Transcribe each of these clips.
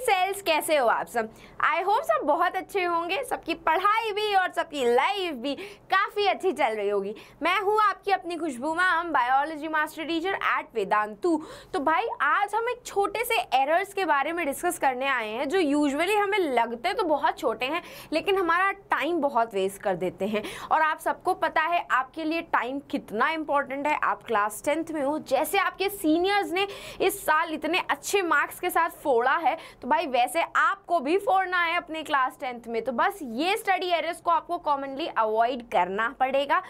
Sales, कैसे हो आप सब? आई होप सब बहुत अच्छे होंगे, सबकी पढ़ाई भी और सबकी लाइफ भी काफ़ी अच्छी चल रही होगी। मैं हूँ आपकी अपनी Khushbu ma'am, biology master teacher at Vedantu. तो भाई आज हम एक छोटे से एरर्स के बारे में डिस्कस करने आए हैं जो यूजुअली हमें लगते तो बहुत छोटे हैं लेकिन हमारा टाइम बहुत वेस्ट कर देते हैं। और आप सबको पता है आपके लिए टाइम कितना इंपॉर्टेंट है। आप क्लास 10th में हो, जैसे आपके सीनियर्स ने इस साल इतने अच्छे मार्क्स के साथ फोड़ा है तो भाई वैसे आपको भी फोड़ना है अपने क्लास 10th में। तो बस ये स्टडी एरर्स को आपको कॉमनली अवॉइड करना पड़ेगा।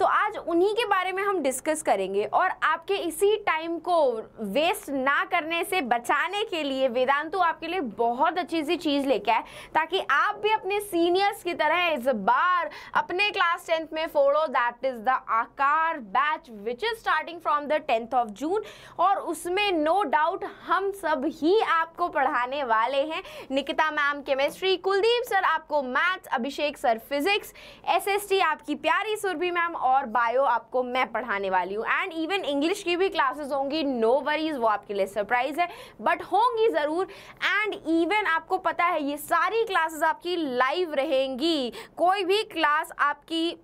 तो आज उन्हीं के बारे में हम डिस्कस करेंगे और आपके इसी टाइम को वेस्ट ना करने से बचाने के लिए वेदांतु आपके लिए बहुत अच्छी सी चीज़ लेके आए ताकि आप भी अपने सीनियर्स की तरह इस बार अपने क्लास 10th में फोड़ो। दैट इज द आकार batch which is starting from the 10th of June और उसमें नो डाउट हम सब ही आपको पढ़ाने वाले हैं। Nikita ma'am chemistry, Kuldeep sir आपको मैथ्स, अभिषेक सर फिजिक्स, एसएसटी आपकी प्यारी सुरभि मैम और बायो आपको मैं पढ़ाने वाली हूँ। एंड इवन इंग्लिश की भी क्लासेस होंगी, नो वरीज, वो आपके लिए सरप्राइज है बट होंगी ज़रूर। एंड इवन आपको पता है ये सारी क्लासेस आपकी लाइव रहेंगी, कोई भी क्लास आपकी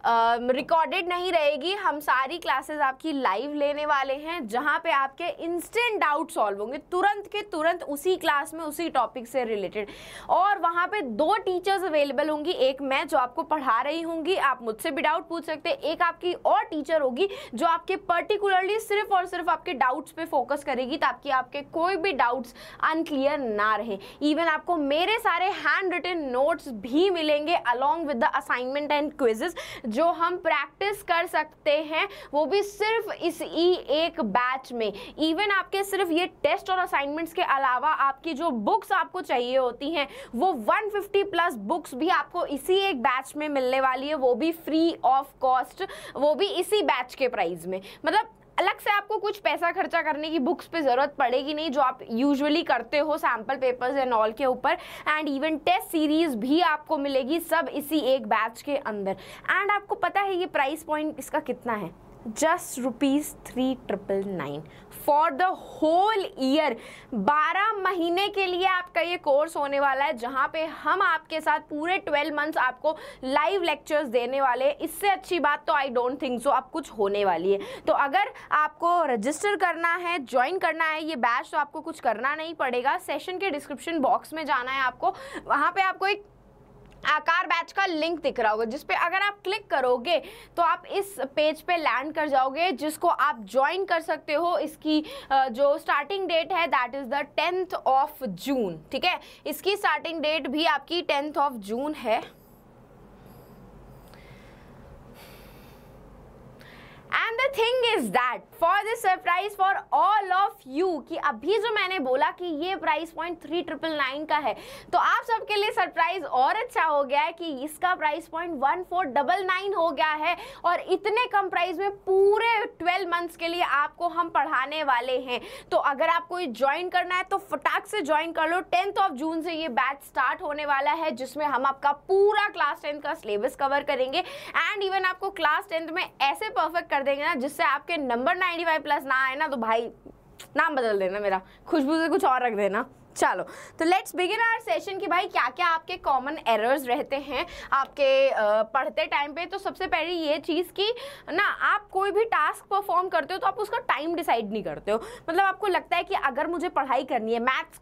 रिकॉर्डेड नहीं रहेगी। हम सारी क्लासेस आपकी लाइव लेने वाले हैं जहां पे आपके इंस्टेंट डाउट सॉल्व होंगे, तुरंत के तुरंत उसी क्लास में उसी टॉपिक से रिलेटेड। और वहां पे 2 टीचर्स अवेलेबल होंगी, एक मैं जो आपको पढ़ा रही होंगी, आप मुझसे भी डाउट पूछ सकते हैं, एक आपकी और टीचर होगी जो आपके पर्टिकुलरली सिर्फ और सिर्फ आपके डाउट्स पे फोकस करेगी ताकि आपके कोई भी डाउट्स अनक्लियर ना रहे। इवन आपको मेरे सारे हैंड रिटन नोट्स भी मिलेंगे along with the assignment and quizzes जो हम प्रैक्टिस कर सकते हैं, वो भी सिर्फ इस एक बैच में। इवन आपके सिर्फ ये टेस्ट और असाइनमेंट्स के अलावा आपकी जो बुक्स आपको चाहिए होती हैं वो 150+ बुक्स भी आपको इसी एक बैच में मिलने वाली है, वो भी फ्री ऑफ कॉस्ट, वो भी इसी बैच के प्राइस में। मतलब अलग से आपको कुछ पैसा खर्चा करने की बुक्स पे ज़रूरत पड़ेगी नहीं जो आप यूजुअली करते हो सैम्पल पेपर्स एंड ऑल के ऊपर। एंड इवन टेस्ट सीरीज भी आपको मिलेगी सब इसी एक बैच के अंदर। एंड आपको पता है ये प्राइस पॉइंट इसका कितना है? Just ₹3,999 for the whole year. 12 महीने के लिए आपका ये कोर्स होने वाला है जहाँ पे हम आपके साथ पूरे 12 मंथ्स आपको लाइव लेक्चर्स देने वाले हैं। इससे अच्छी बात तो आई डोंट थिंक सो अब कुछ होने वाली है। तो अगर आपको रजिस्टर करना है, ज्वाइन करना है ये बैच, तो आपको कुछ करना नहीं पड़ेगा। सेशन के डिस्क्रिप्शन बॉक्स में जाना है आपको, वहाँ पे आपको एक आकार बैच का लिंक दिख रहा होगा जिस पे अगर आप क्लिक करोगे तो आप इस पेज पे लैंड कर जाओगे जिसको आप ज्वाइन कर सकते हो। इसकी जो स्टार्टिंग डेट है that is the 10th of June, ठीक है। इसकी स्टार्टिंग डेट भी आपकी 10th of June है। And the thing is that for this surprise for all of you कि अभी जो मैंने बोला कि ये प्राइस पॉइंट 3,999 का है तो आप सबके लिए सरप्राइज और अच्छा हो गया है कि इसका प्राइस पॉइंट 1,499 हो गया है। और इतने कम प्राइस में पूरे 12 मंथ्स के लिए आपको हम पढ़ाने वाले हैं। तो अगर आपको ज्वाइन करना है तो फटाक से ज्वाइन कर लो। 10th of June से ये बैच स्टार्ट होने वाला है जिसमें हम आपका पूरा क्लास 10 का सिलेबस कवर करेंगे। एंड इवन आपको क्लास 10 में ऐसे परफेक्ट कर देंगे ना जिससे आपके नंबर 95+ ना आए ना तो भाई नाम बदल देना, मेरा खुशबू से कुछ और रख देना। चलो तो लेट्स बिगिन आवर सेशन कि भाई क्या क्या आपके कॉमन एरर्स रहते हैं आपके पढ़ते टाइम पे। तो सबसे पहले ये चीज़ कि ना आप कोई भी टास्क परफॉर्म करते हो तो आप उसका टाइम डिसाइड नहीं करते हो। मतलब आपको लगता है कि अगर मुझे पढ़ाई करनी है, मैथ्स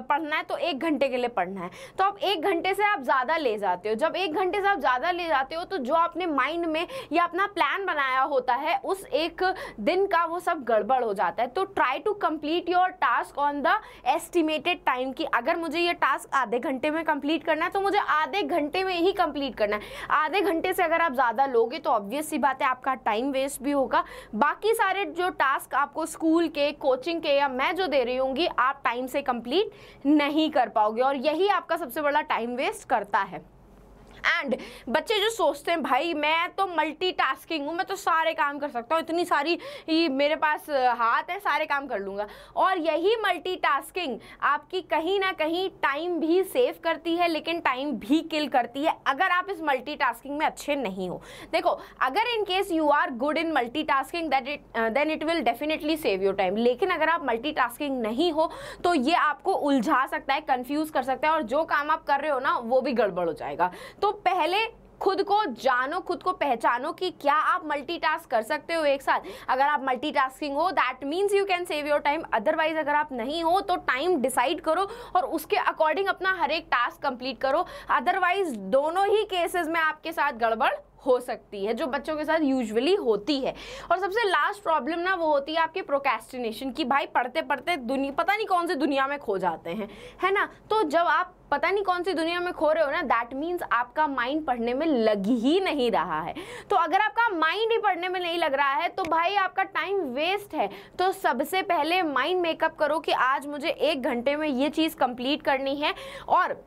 पढ़ना है तो 1 घंटे के लिए पढ़ना है, तो आप 1 घंटे से आप ज़्यादा ले जाते हो। जब 1 घंटे से आप ज़्यादा ले जाते हो तो जो आपने माइंड में या अपना प्लान बनाया होता है उस एक दिन का वो सब गड़बड़ हो जाता है। तो try to complete your task on the estimated time कि अगर मुझे ये टास्क आधे घंटे में कंप्लीट करना है तो मुझे आधे घंटे में ही कंप्लीट करना है। आधे घंटे से अगर आप ज़्यादा लोगे तो ऑब्वियस सी बात है आपका टाइम वेस्ट भी होगा। बाकी सारे जो टास्क आपको स्कूल के, कोचिंग के या मैं जो दे रही होंगी आप टाइम से कंप्लीट नहीं कर पाओगे और यही आपका सबसे बड़ा टाइम वेस्ट करता है। एंड बच्चे जो सोचते हैं भाई मैं तो मल्टीटास्किंग हूँ, मैं तो सारे काम कर सकता हूँ, इतनी सारी मेरे पास हाथ है, सारे काम कर लूँगा। और यही मल्टीटास्किंग आपकी कहीं ना कहीं टाइम भी सेव करती है, लेकिन टाइम भी किल करती है अगर आप इस मल्टीटास्किंग में अच्छे नहीं हो। देखो, अगर in case you are good in multitasking then it will definitely save your time. लेकिन अगर आप मल्टीटास्किंग नहीं हो तो ये आपको उलझा सकता है, कंफ्यूज कर सकता है, और जो काम आप कर रहे हो ना वो भी गड़बड़ हो जाएगा। तो पहले खुद को जानो, खुद को पहचानो कि क्या आप मल्टीटास्क कर सकते हो एक साथ। अगर आप मल्टीटास्किंग हो that means you can save your time. Otherwise अगर आप नहीं हो तो टाइम डिसाइड करो और उसके अकॉर्डिंग अपना हर एक टास्क कंप्लीट करो। अदरवाइज दोनों ही केसेस में आपके साथ गड़बड़ हो सकती है, जो बच्चों के साथ यूजुअली होती है। और सबसे लास्ट प्रॉब्लम ना वो होती है आपके प्रोक्रेस्टिनेशन की। भाई पढ़ते पढ़ते पता नहीं कौन सी दुनिया में खो जाते हैं, है ना। तो जब आप पता नहीं कौन सी दुनिया में खो रहे हो ना, दैट मीन्स आपका माइंड पढ़ने में लग ही नहीं रहा है। तो अगर आपका माइंड ही पढ़ने में नहीं लग रहा है तो भाई आपका टाइम वेस्ट है। तो सबसे पहले माइंड मेकअप करो कि आज मुझे 1 घंटे में ये चीज़ कंप्लीट करनी है, और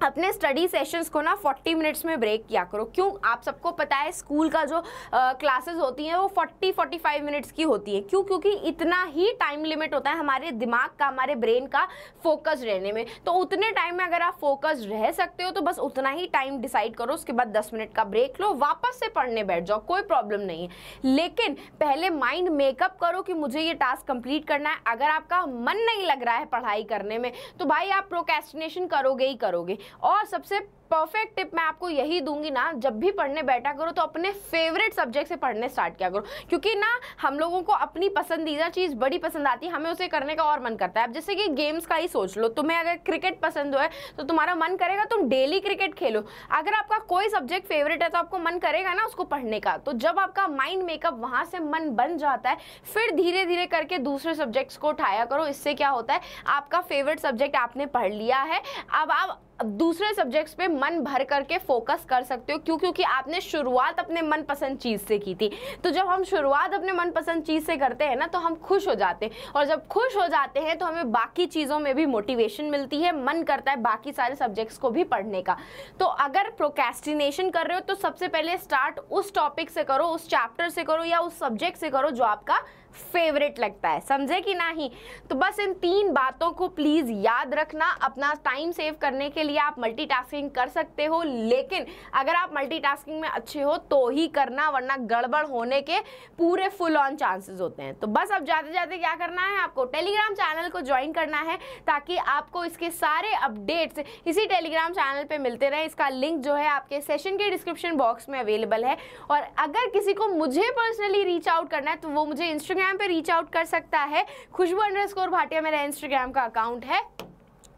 अपने स्टडी सेशंस को ना 40 मिनट्स में ब्रेक किया करो। क्यों, आप सबको पता है स्कूल का जो क्लासेस होती हैं वो 40-45 मिनट्स की होती है। क्यों, क्योंकि इतना ही टाइम लिमिट होता है हमारे दिमाग का, हमारे ब्रेन का फोकस रहने में। तो उतने टाइम में अगर आप फोकस रह सकते हो तो बस उतना ही टाइम डिसाइड करो, उसके बाद 10 मिनट का ब्रेक लो, वापस से पढ़ने बैठ जाओ, कोई प्रॉब्लम नहीं है। लेकिन पहले माइंड मेकअप करो कि मुझे ये टास्क कंप्लीट करना है। अगर आपका मन नहीं लग रहा है पढ़ाई करने में तो भाई आप प्रोक्रेस्टिनेशन करोगे ही करोगे। और सबसे परफेक्ट टिप मैं आपको यही दूंगी ना, जब भी पढ़ने बैठा करो तो अपने फेवरेट सब्जेक्ट से पढ़ने स्टार्ट किया करो। क्योंकि ना हम लोगों को अपनी पसंदीदा चीज़ बड़ी पसंद आती है, हमें उसे करने का और मन करता है। अब जैसे कि गेम्स का ही सोच लो, तुम्हें अगर क्रिकेट पसंद है तो तुम्हारा मन करेगा तुम डेली क्रिकेट खेलो। अगर आपका कोई सब्जेक्ट फेवरेट है तो आपको मन करेगा ना उसको पढ़ने का। तो जब आपका माइंड मेकअप वहाँ से मन बन जाता है, फिर धीरे धीरे करके दूसरे सब्जेक्ट्स को उठाया करो। इससे क्या होता है, आपका फेवरेट सब्जेक्ट आपने पढ़ लिया है, अब आप दूसरे सब्जेक्ट्स पे मन भर करके फोकस कर सकते हो। क्यों, क्योंकि आपने शुरुआत अपने मनपसंद चीज़ से की थी। तो जब हम शुरुआत अपने मनपसंद चीज़ से करते हैं ना तो हम खुश हो जाते हैं, और जब खुश हो जाते हैं तो हमें बाकी चीज़ों में भी मोटिवेशन मिलती है, मन करता है बाकी सारे सब्जेक्ट्स को भी पढ़ने का। तो अगर प्रोक्रेस्टिनेशन कर रहे हो तो सबसे पहले स्टार्ट उस टॉपिक से करो, उस चैप्टर से करो या उस सब्जेक्ट से करो जो आपका फेवरेट लगता है। समझे कि नहीं? तो बस इन 3 बातों को प्लीज याद रखना। अपना टाइम सेव करने के लिए आप मल्टीटास्किंग कर सकते हो, लेकिन अगर आप मल्टीटास्किंग में अच्छे हो तो ही करना, वरना गड़बड़ होने के पूरे फुल ऑन चांसेस होते हैं। तो बस अब जाते जाते क्या करना है, आपको टेलीग्राम चैनल को ज्वाइन करना है ताकि आपको इसके सारे अपडेट्स इसी टेलीग्राम चैनल पे मिलते रहे। इसका लिंक जो है आपके सेशन के डिस्क्रिप्शन बॉक्स में अवेलेबल है। और अगर किसी को मुझे पर्सनली रीच आउट करना है तो वो मुझे इंस्टाग्राम पे रीच आउट कर सकता है। खुशबू_भाटिया मेरा इंस्टाग्राम का अकाउंट है।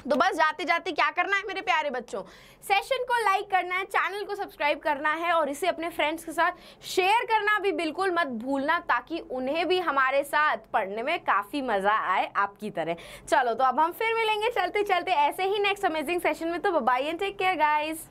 तो बस जाते जाते क्या करना है मेरे प्यारे बच्चों, सेशन को लाइक करना है, चैनल को सब्सक्राइब करना है और इसे अपने फ्रेंड्स के साथ शेयर करना भी बिल्कुल मत भूलना, ताकि उन्हें भी हमारे साथ पढ़ने में काफ़ी मज़ा आए आपकी तरह। चलो तो अब हम फिर मिलेंगे चलते चलते ऐसे ही नेक्स्ट अमेजिंग सेशन में। तो bye and take care guys.